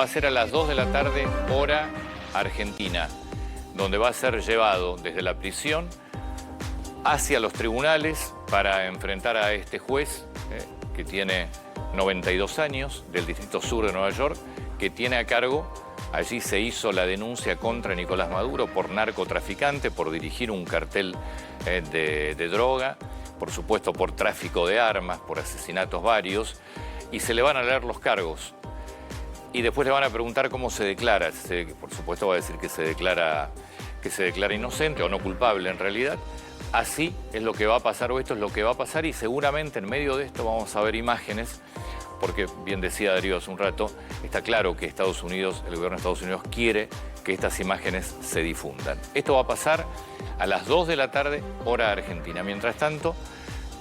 Va a ser a las 2 de la tarde, hora argentina, donde va a ser llevado desde la prisión hacia los tribunales para enfrentar a este juez que tiene 92 años, del Distrito Sur de Nueva York, que tiene a cargo, allí se hizo la denuncia contra Nicolás Maduro por narcotraficante, por dirigir un cartel de droga, por supuesto por tráfico de armas, por asesinatos varios, y se le van a leer los cargos. Y después le van a preguntar cómo se declara. Por supuesto va a decir que se declara inocente o no culpable en realidad. Así es lo que va a pasar, o esto es lo que va a pasar, y seguramente en medio de esto vamos a ver imágenes, porque bien decía Darío hace un rato, está claro que Estados Unidos, el gobierno de Estados Unidos quiere que estas imágenes se difundan. Esto va a pasar a las 2 de la tarde, hora argentina. Mientras tanto,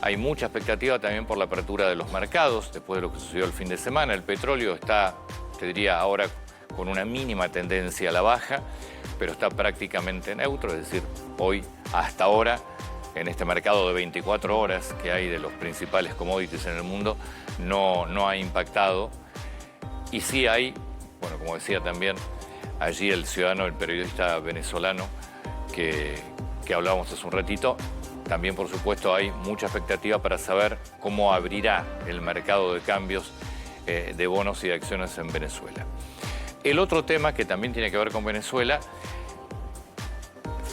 hay mucha expectativa también por la apertura de los mercados, después de lo que sucedió el fin de semana. El petróleo está, te diría ahora, con una mínima tendencia a la baja, pero está prácticamente neutro, es decir, hoy, hasta ahora, en este mercado de 24 horas que hay de los principales commodities en el mundo, no ha impactado. Y sí hay, bueno, como decía también allí el ciudadano, el periodista venezolano que hablábamos hace un ratito, también por supuesto hay mucha expectativa para saber cómo abrirá el mercado de cambios de bonos y de acciones en Venezuela. El otro tema que también tiene que ver con Venezuela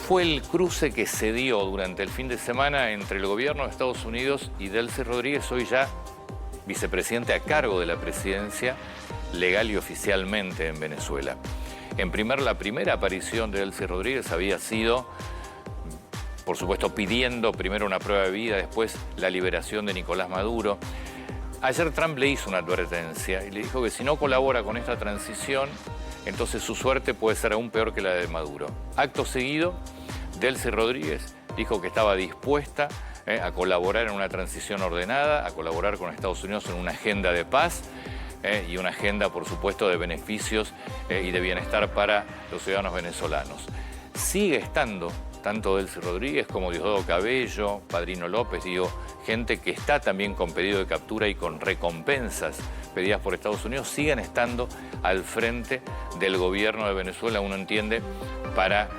fue el cruce que se dio durante el fin de semana entre el gobierno de Estados Unidos y Delcy Rodríguez, hoy ya vicepresidente a cargo de la presidencia legal y oficialmente en Venezuela. La primera aparición de Delcy Rodríguez había sido, por supuesto, pidiendo primero una prueba de vida, después la liberación de Nicolás Maduro. Ayer Trump le hizo una advertencia y le dijo que si no colabora con esta transición, entonces su suerte puede ser aún peor que la de Maduro. Acto seguido, Delcy Rodríguez dijo que estaba dispuesta a colaborar en una transición ordenada, a colaborar con Estados Unidos en una agenda de paz y una agenda, por supuesto, de beneficios y de bienestar para los ciudadanos venezolanos. Sigue estando tanto Delcy Rodríguez como Diosdado Cabello, Padrino López, gente que está también con pedido de captura y con recompensas pedidas por Estados Unidos, siguen estando al frente del gobierno de Venezuela, uno entiende, para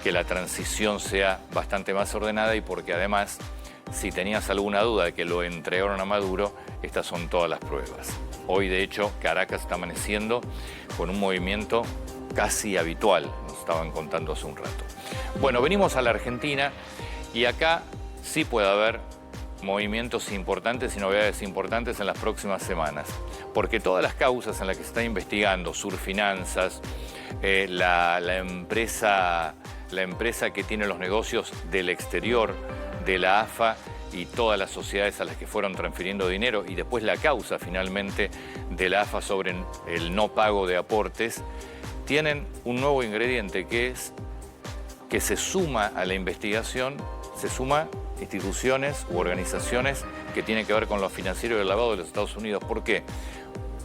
que la transición sea bastante más ordenada y porque además, si tenías alguna duda de que lo entregaron a Maduro, estas son todas las pruebas. Hoy, de hecho, Caracas está amaneciendo con un movimiento casi habitual, nos estaban contando hace un rato. Bueno, venimos a la Argentina y acá sí puede haber movimientos importantes y novedades importantes en las próximas semanas, porque todas las causas en las que se está investigando, Surfinanzas, la empresa que tiene los negocios del exterior de la AFA y todas las sociedades a las que fueron transfiriendo dinero, y después la causa finalmente de la AFA sobre el no pago de aportes, tienen un nuevo ingrediente que es que se suma a la investigación, se suma instituciones u organizaciones que tienen que ver con lo financiero y el lavado de los Estados Unidos. ¿Por qué?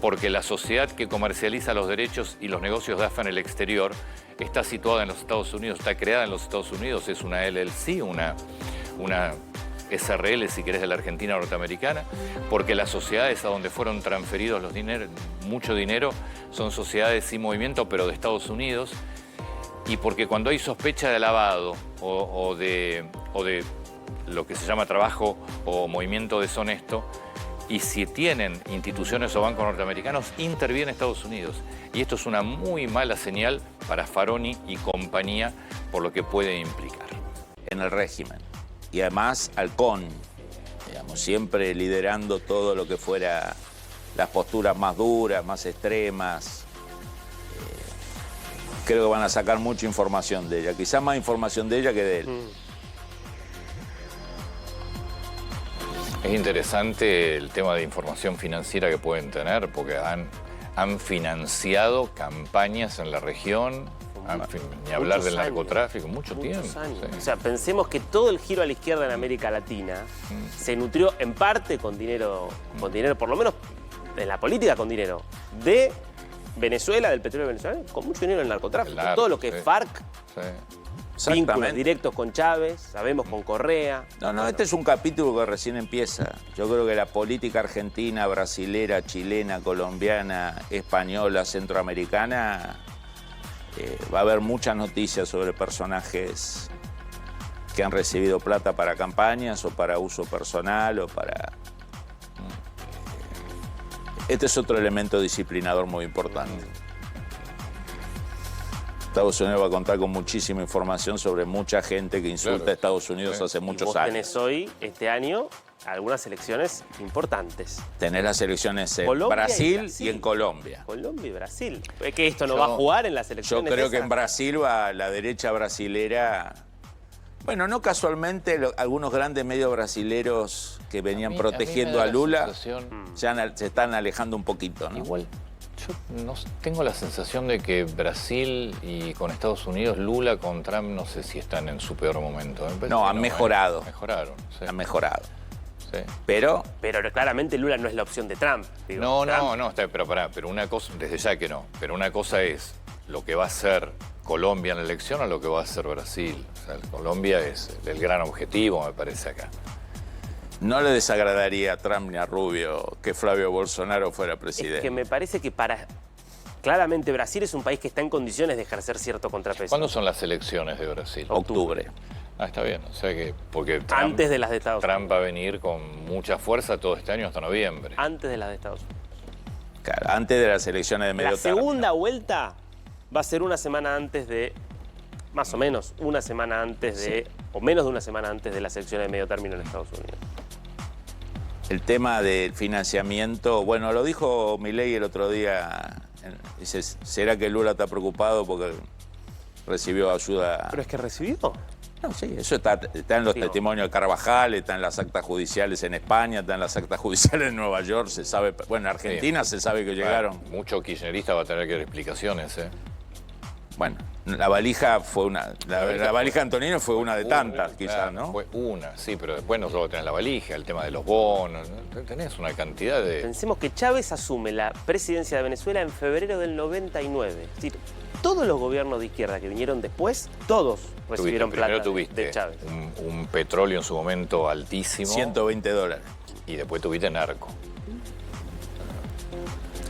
Porque la sociedad que comercializa los derechos y los negocios de AFA en el exterior está situada en los Estados Unidos, está creada en los Estados Unidos, es una LLC, una SRL, si querés, de la Argentina norteamericana, porque las sociedades a donde fueron transferidos mucho dinero, son sociedades sin movimiento, pero de Estados Unidos, y porque cuando hay sospecha de lavado o de lo que se llama trabajo o movimiento deshonesto, y si tienen instituciones o bancos norteamericanos, interviene Estados Unidos. Y esto es una muy mala señal para Faroni y compañía por lo que puede implicar. En el régimen. Y además Halcón, digamos, siempre liderando todo lo que fuera las posturas más duras, más extremas. Creo que van a sacar mucha información de ella, quizás más información de ella que de él. Es interesante el tema de información financiera que pueden tener, porque han financiado campañas en la región, ni hablar del narcotráfico, mucho tiempo. Años. Sí. O sea, pensemos que todo el giro a la izquierda en América Latina se nutrió en parte con dinero, por lo menos en la política con dinero, de Venezuela, del petróleo venezolano, con mucho dinero en el narcotráfico. Todo lo que es FARC. Sí. vínculos directos con Chávez, sabemos con Correa. No, este es un capítulo que recién empieza. Yo creo que la política argentina, brasilera, chilena, colombiana, española, centroamericana, va a haber muchas noticias sobre personajes que han recibido plata para campañas o para uso personal o para... Este es otro elemento disciplinador muy importante. Estados Unidos va a contar con muchísima información sobre mucha gente que insulta a Estados Unidos hace muchos años. Tenés hoy, este año, algunas elecciones importantes. Tenés las elecciones en Brasil y en Colombia. Colombia y Brasil. ¿Es que esto no va a jugar en las elecciones? Yo creo que en Brasil va la derecha brasilera. Bueno, no casualmente algunos grandes medios brasileros que venían protegiendo a Lula ya se están alejando un poquito, ¿no? Igual, yo no tengo la sensación de que Brasil y con Estados Unidos, Lula con Trump, no sé si están en su peor momento. No, han mejorado. Mejoraron, sí. Han mejorado. Sí. Pero claramente Lula no es la opción de Trump. Digo, no, pero una cosa, desde ya que no, pero una cosa es lo que va a hacer Colombia en la elección o lo que va a hacer Brasil. O sea, Colombia es el gran objetivo, me parece, acá. No le desagradaría a Trump ni a Rubio que Flavio Bolsonaro fuera presidente. Es que me parece que claramente Brasil es un país que está en condiciones de ejercer cierto contrapeso. ¿Cuándo son las elecciones de Brasil? Octubre. Ah, está bien. O sea que porque Trump, antes de las de Estados Unidos. Trump va a venir con mucha fuerza todo este año hasta noviembre. Antes de las de Estados Unidos. Claro, antes de las elecciones de medio término. La segunda vuelta va a ser una semana antes de, más o menos, una semana antes de, o menos de una semana antes de las elecciones de medio término en Estados Unidos. El tema del financiamiento, bueno, lo dijo Milei el otro día. Dice, ¿será que Lula está preocupado porque recibió ayuda? ¿Pero es que recibió? No, sí, eso está en los testimonios de Carvajal, está en las actas judiciales en España, está en las actas judiciales en Nueva York, se sabe, bueno, en Argentina se sabe que llegaron. Mucho kirchnerista va a tener que dar explicaciones, ¿eh? Bueno, la valija fue una, la valija Antonino fue una de tantas, quizás, ¿no? Fue una, sí, pero después no solo tenés la valija, el tema de los bonos, tenés una cantidad de... Pensemos que Chávez asume la presidencia de Venezuela en febrero del 99. Es decir, todos los gobiernos de izquierda que vinieron después, todos recibieron plata de Chávez. Un petróleo en su momento altísimo. $120. Y después tuviste narco.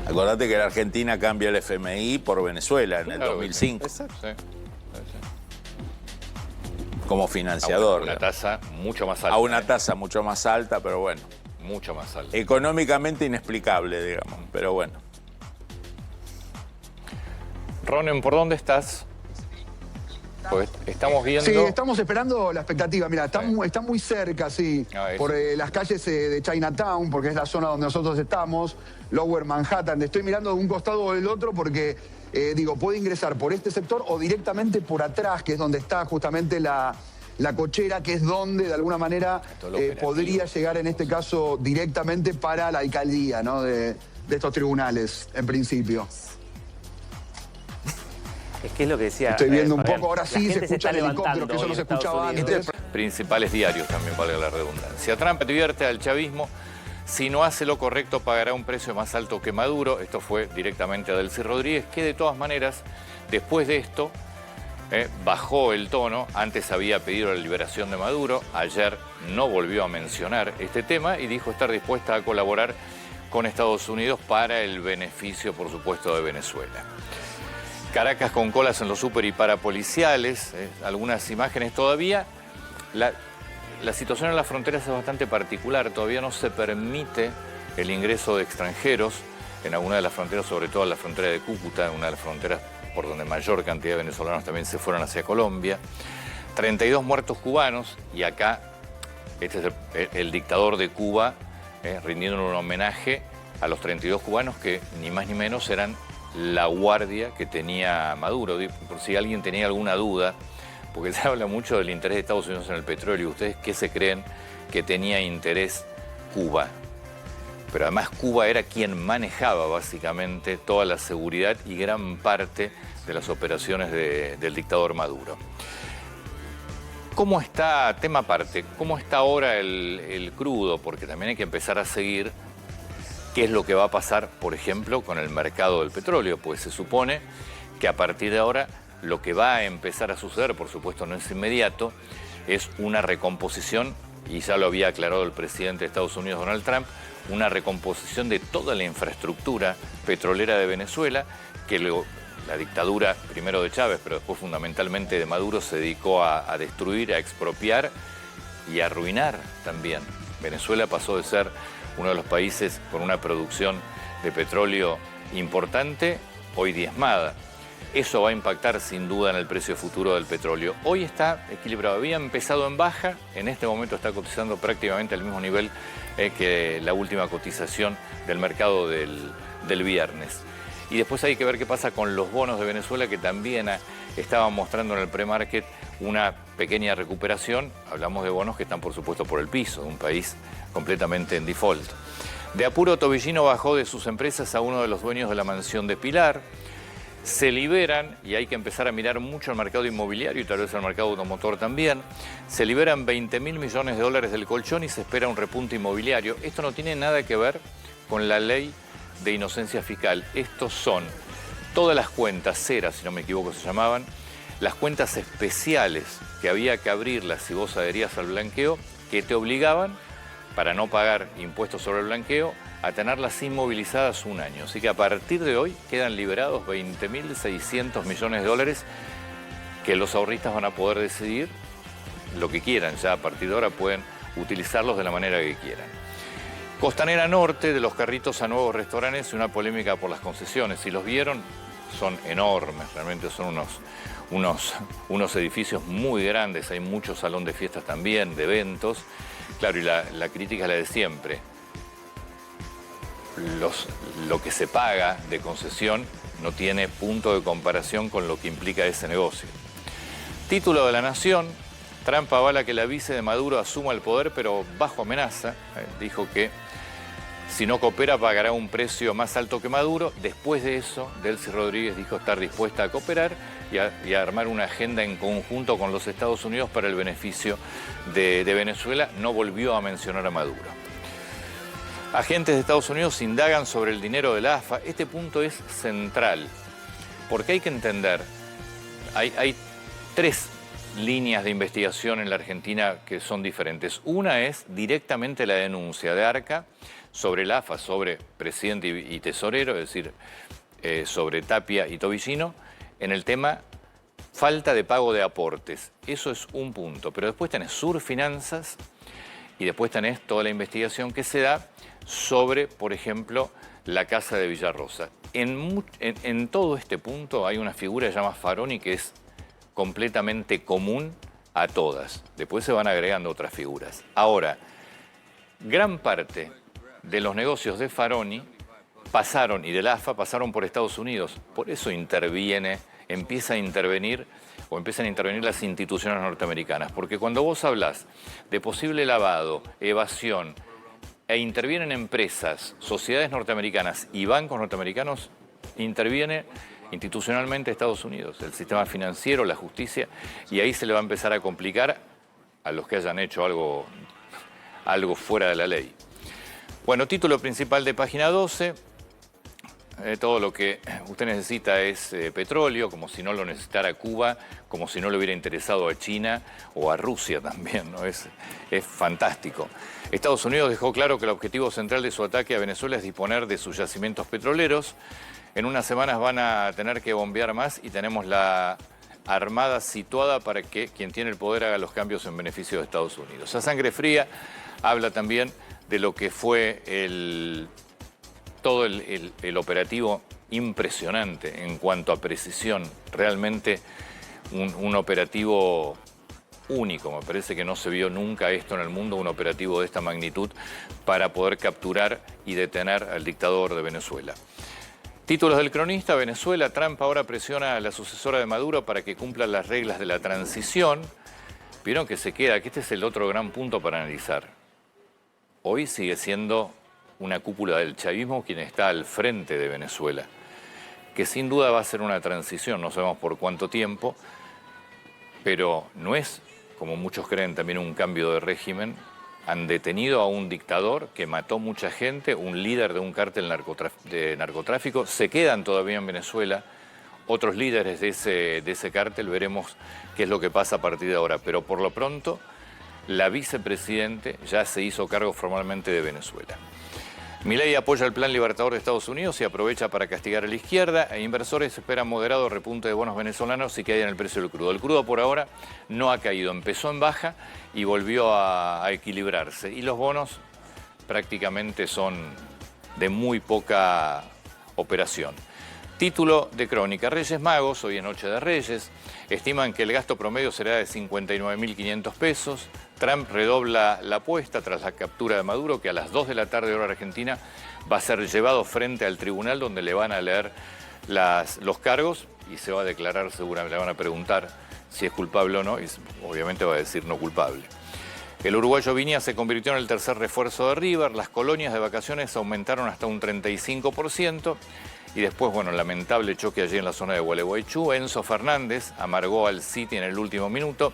Acordate que la Argentina cambia el FMI por Venezuela en el 2005. Exacto. Sí. Como financiador. A una tasa mucho más alta. A una tasa mucho más alta, pero bueno. Mucho más alta. Económicamente inexplicable, digamos, pero bueno. Ronen, ¿por dónde estás? Pues estamos viendo... Sí, estamos esperando la expectativa. Mira, está muy cerca, sí, por las calles de Chinatown, porque es la zona donde nosotros estamos, Lower Manhattan. Estoy mirando de un costado o del otro porque, puede ingresar por este sector o directamente por atrás, que es donde está justamente la cochera, que es donde, de alguna manera, podría llegar, en este caso, directamente para la alcaldía, ¿no? de estos tribunales, en principio. Es que es lo que decía... Estoy viendo un poco, ahora sí se escucha el helicóptero, que eso no se escuchaba antes. Principales diarios también, valga la redundancia. Trump advierte al chavismo, si no hace lo correcto pagará un precio más alto que Maduro. Esto fue directamente a Delcy Rodríguez, que de todas maneras, después de esto, bajó el tono. Antes había pedido la liberación de Maduro, ayer no volvió a mencionar este tema y dijo estar dispuesta a colaborar con Estados Unidos para el beneficio, por supuesto, de Venezuela. Caracas con colas en los super y parapoliciales, algunas imágenes todavía. La situación en las fronteras es bastante particular, todavía no se permite el ingreso de extranjeros en alguna de las fronteras, sobre todo en la frontera de Cúcuta, una de las fronteras por donde mayor cantidad de venezolanos también se fueron hacia Colombia. 32 muertos cubanos y acá este es el dictador de Cuba rindiendo un homenaje a los 32 cubanos que ni más ni menos eran la guardia que tenía Maduro. Por si alguien tenía alguna duda, porque se habla mucho del interés de Estados Unidos en el petróleo. ¿Ustedes qué se creen que tenía interés Cuba? Pero además Cuba era quien manejaba básicamente toda la seguridad y gran parte de las operaciones del dictador Maduro. ¿Cómo está, tema aparte, cómo está ahora el crudo? Porque también hay que empezar a seguir qué es lo que va a pasar, por ejemplo, con el mercado del petróleo. Pues se supone que a partir de ahora lo que va a empezar a suceder, por supuesto no es inmediato, es una recomposición, y ya lo había aclarado el presidente de Estados Unidos, Donald Trump, una recomposición de toda la infraestructura petrolera de Venezuela, que la dictadura, primero de Chávez, pero después fundamentalmente de Maduro, se dedicó a destruir, a expropiar y a arruinar también. Venezuela pasó de ser uno de los países con una producción de petróleo importante, hoy diezmada. Eso va a impactar sin duda en el precio futuro del petróleo. Hoy está equilibrado, había empezado en baja, en este momento está cotizando prácticamente al mismo nivel que la última cotización del mercado del viernes. Y después hay que ver qué pasa con los bonos de Venezuela, que también estaban mostrando en el pre-market una pequeña recuperación. Hablamos de bonos que están, por supuesto, por el piso, de un país completamente en default. De apuro, Tobillino bajó de sus empresas a uno de los dueños de la mansión de Pilar. Se liberan, y hay que empezar a mirar mucho el mercado inmobiliario y tal vez el mercado automotor también, se liberan 20.000 millones de dólares del colchón y se espera un repunte inmobiliario. Esto no tiene nada que ver con la ley de inocencia fiscal. Estos son todas las cuentas ceras, si no me equivoco se llamaban, las cuentas especiales que había que abrirlas si vos adherías al blanqueo, que te obligaban, para no pagar impuestos sobre el blanqueo, a tenerlas inmovilizadas un año. Así que a partir de hoy quedan liberados 20.600 millones de dólares que los ahorristas van a poder decidir lo que quieran. Ya a partir de ahora pueden utilizarlos de la manera que quieran. Costanera Norte, de los carritos a nuevos restaurantes, una polémica por las concesiones. Si los vieron, son enormes, realmente son unos edificios muy grandes, hay mucho salón de fiestas también, de eventos. Claro, y la crítica es la de siempre. Lo que se paga de concesión no tiene punto de comparación con lo que implica ese negocio. Título de La Nación: Trump avala que la vice de Maduro asuma el poder, pero bajo amenaza. Dijo que si no coopera pagará un precio más alto que Maduro. Después de eso, Delcy Rodríguez dijo estar dispuesta a cooperar y a armar una agenda en conjunto con los Estados Unidos para el beneficio de Venezuela. No volvió a mencionar a Maduro. Agentes de Estados Unidos indagan sobre el dinero de la AFA. Este punto es central, porque hay que entender, hay tres líneas de investigación en la Argentina que son diferentes. Una es directamente la denuncia de Arca sobre la AFA, sobre presidente y tesorero, es decir, sobre Tapia y Tobillino, en el tema falta de pago de aportes. Eso es un punto, pero después tenés Surfinanzas y después tenés toda la investigación que se da sobre, por ejemplo, la casa de Villarrosa. En todo este punto hay una figura que se llama Faroni, que es completamente común a todas. Después se van agregando otras figuras. Ahora, gran parte de los negocios de Faroni pasaron, y del AFA pasaron por Estados Unidos. Por eso empiezan a intervenir las instituciones norteamericanas. Porque cuando vos hablás de posible lavado, evasión, e intervienen empresas, sociedades norteamericanas y bancos norteamericanos, interviene institucionalmente Estados Unidos, el sistema financiero, la justicia, y ahí se le va a empezar a complicar a los que hayan hecho algo fuera de la ley. Bueno, título principal de página 12. Todo lo que usted necesita es petróleo, como si no lo necesitara Cuba, como si no le hubiera interesado a China o a Rusia también, ¿no? Es fantástico. Estados Unidos dejó claro que el objetivo central de su ataque a Venezuela es disponer de sus yacimientos petroleros. En unas semanas van a tener que bombear más y tenemos la armada situada para que quien tiene el poder haga los cambios en beneficio de Estados Unidos. A sangre fría habla también de lo que fue todo el operativo impresionante en cuanto a precisión. Realmente un operativo único. Me parece que no se vio nunca esto en el mundo, un operativo de esta magnitud para poder capturar y detener al dictador de Venezuela. Títulos del cronista: Venezuela, Trump ahora presiona a la sucesora de Maduro para que cumpla las reglas de la transición. Vieron que se queda, que este es el otro gran punto para analizar. Hoy sigue siendo una cúpula del chavismo quien está al frente de Venezuela, que sin duda va a ser una transición, no sabemos por cuánto tiempo, pero no es, como muchos creen, también un cambio de régimen. Han detenido a un dictador que mató mucha gente, un líder de un cártel de narcotráfico. Se quedan todavía en Venezuela otros líderes de ese cártel, veremos qué es lo que pasa a partir de ahora. Pero por lo pronto, la vicepresidente ya se hizo cargo formalmente de Venezuela. Milei apoya el Plan Libertador de Estados Unidos y aprovecha para castigar a la izquierda. Inversores esperan moderado repunte de bonos venezolanos y caída en el precio del crudo. El crudo por ahora no ha caído, empezó en baja y volvió a equilibrarse. Y los bonos prácticamente son de muy poca operación. Título de crónica: Reyes Magos, hoy es Noche de Reyes, estiman que el gasto promedio será de 59.500 pesos. Trump redobla la apuesta tras la captura de Maduro, que a las 2 de la tarde hora argentina va a ser llevado frente al tribunal donde le van a leer los cargos y se va a declarar seguramente, le van a preguntar si es culpable o no y obviamente va a decir no culpable. El uruguayo Viña se convirtió en el tercer refuerzo de River, las colonias de vacaciones aumentaron hasta un 35%. Y después, bueno, lamentable choque allí en la zona de Gualeguaychú. Enzo Fernández amargó al City en el último minuto.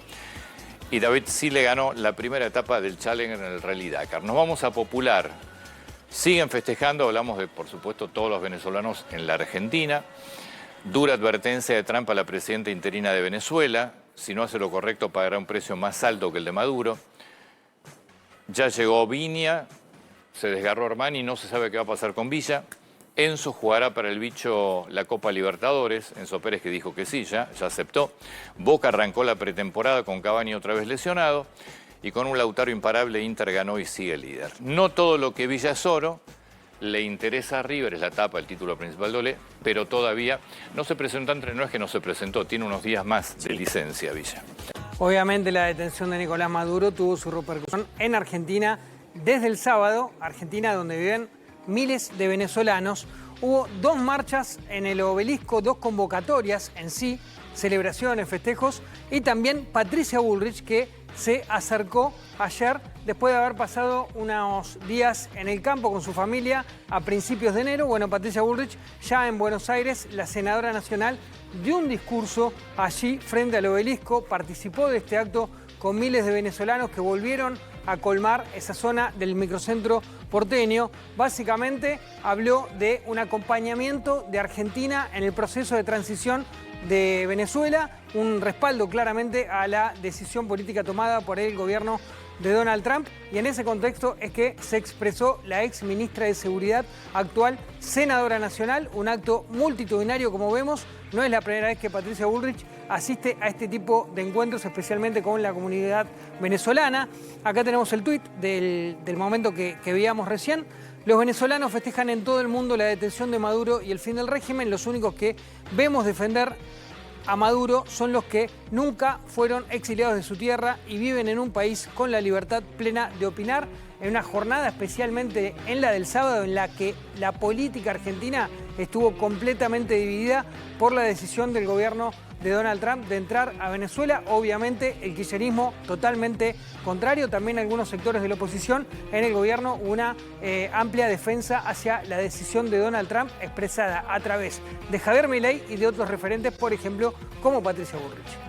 Y David sí le ganó la primera etapa del Challenger en el Rally Dakar. Nos vamos a Popular. Siguen festejando, hablamos de, por supuesto, todos los venezolanos en la Argentina. Dura advertencia de Trump a la presidenta interina de Venezuela. Si no hace lo correcto, pagará un precio más alto que el de Maduro. Ya llegó Viña, se desgarró Armani, no se sabe qué va a pasar con Villa. Enzo jugará para el bicho la Copa Libertadores. Enzo Pérez, que dijo que sí, ya aceptó. Boca arrancó la pretemporada con Cavani otra vez lesionado. Y con un Lautaro imparable, Inter ganó y sigue líder. No todo lo que Villa es oro. Le interesa a River, es la tapa, el título principal de Olé, pero todavía no se presentó, no es que no se presentó, tiene unos días más de licencia Villa. Obviamente la detención de Nicolás Maduro tuvo su repercusión en Argentina desde el sábado. Argentina, donde viven miles de venezolanos. Hubo 2 marchas en el Obelisco, 2 convocatorias en sí, celebraciones, festejos, y también Patricia Bullrich, que se acercó ayer después de haber pasado unos días en el campo con su familia a principios de enero. Bueno, Patricia Bullrich ya en Buenos Aires, la senadora nacional, dio un discurso allí frente al Obelisco, participó de este acto con miles de venezolanos que volvieron a colmar esa zona del microcentro porteño. Básicamente habló de un acompañamiento de Argentina en el proceso de transición de Venezuela, un respaldo claramente a la decisión política tomada por el gobierno de Donald Trump, y en ese contexto es que se expresó la ex ministra de Seguridad, actual senadora nacional. Un acto multitudinario, como vemos. No es la primera vez que Patricia Bullrich asiste a este tipo de encuentros, especialmente con la comunidad venezolana. Acá tenemos el tuit del momento que veíamos recién. Los venezolanos festejan en todo el mundo la detención de Maduro y el fin del régimen. Los únicos que vemos defender a Maduro son los que nunca fueron exiliados de su tierra y viven en un país con la libertad plena de opinar. En una jornada, especialmente en la del sábado, en la que la política argentina estuvo completamente dividida por la decisión del gobierno de Donald Trump de entrar a Venezuela. Obviamente el kirchnerismo totalmente contrario, también algunos sectores de la oposición. En el gobierno una amplia defensa hacia la decisión de Donald Trump, expresada a través de Javier Milei y de otros referentes, por ejemplo, como Patricia Bullrich.